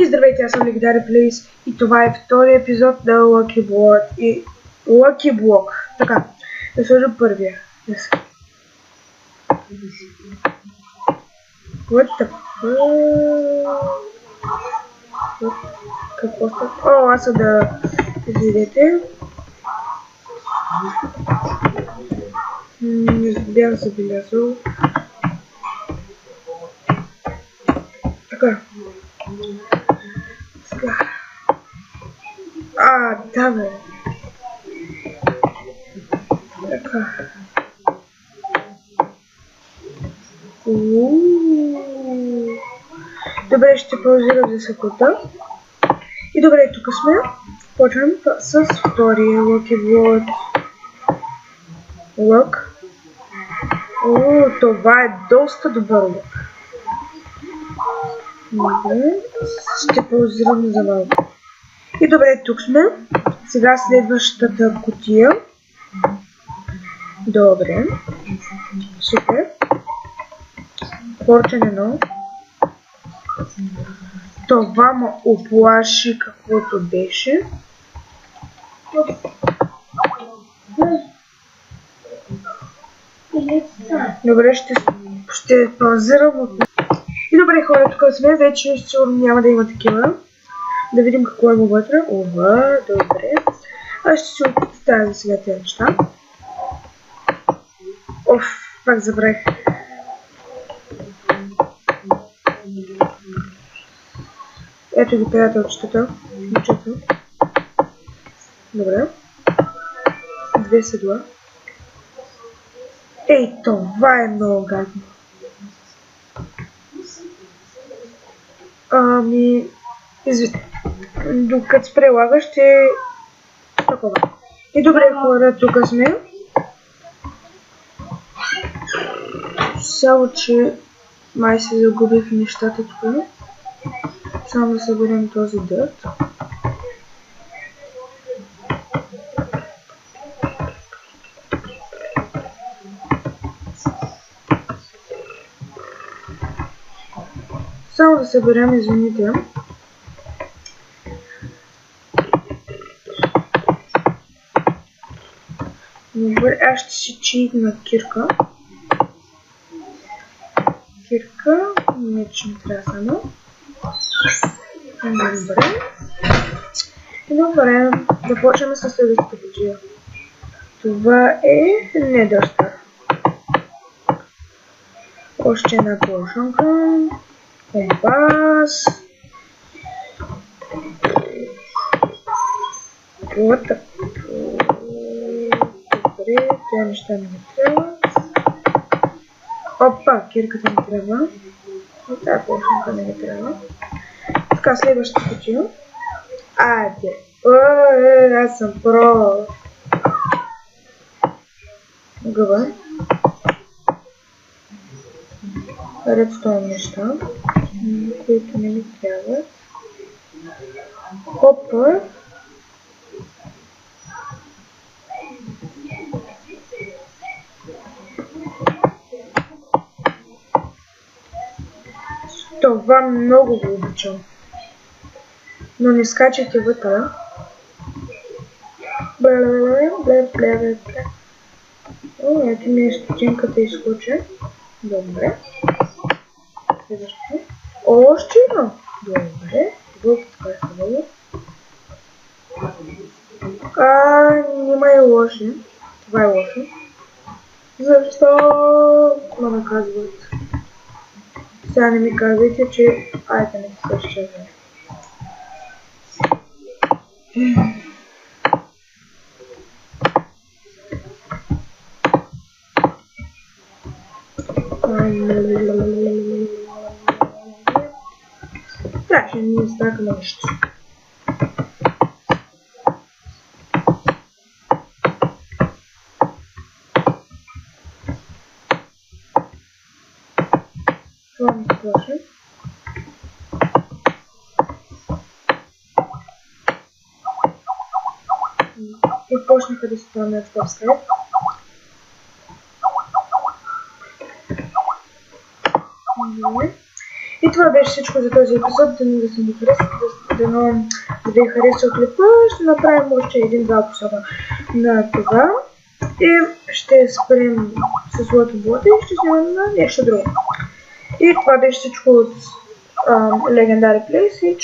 И здравейте, аз съм Legendary Plays и това е втори епизод на Lucky Block и Lucky Block. Така, да сложа първия. What the fuck? Какво става? О, аз съм да видите. Не бях забелязал. Така. Сега. Да бе. Така. Добре, ще паузирам за секунда. И добре, тук сме. Почвам с втория Lucky Block. Лък. Това е доста добър лък. Добре, ще паузирам за малко. И добре, тук сме. Сега следващата кутия. Добре. Супер. Порчен едно. Това ме оплаши каквото беше. Добре, ще паузирам от... И добре, хора, тук сме, вече сигурно няма да има такива. Да видим какво има вътре. Ова, добре. Аз ще си оставя сега тези неща. Пак забравих. Ето ги приятелчетата. Добре. 2 седла. Ей, това е много гадно. Извините. Докато се прилага, ще... Такова. И добре, хора, тук сме. Само, че май се загубих нещата тук. Само да съберем този дърт. Само да съберем, извините. Добре, аз ще си чийна кирка. Не, че ми трябва само. Добре, да почнем с следващата кутия. Това е недостър. Още една поршонка. Компас. Добре, тези неща ми не трябва. Опа, кирката ми трябва. И тази поршонка не ми трябва. Така, следващата кутия. Айде. Аз съм про. Гъба. Редстоун неща, които не ми трябват. Хопър. Това много го обичам. Но не скачайте вътре. Ето ми е стотинката изскочи. Добре. Следващото. Още едно. Добре. Това е хубаво. Няма е лошо. Това е лошо. Защо ме наказват? Сега не ми казвайте, че айде не се съществува. Трябваше да ми изтака нещо. Това ми сплаши. И почнаха да се спомнят в скайп. И И това беше всичко за този епизод. Дано да съм ви харесал, дано да ви харесал клипа. Ще направим още един-два епизода на това. И ще спрем с злото блата и ще снимам на нещо друго. И това беше всичко от Legendary Place.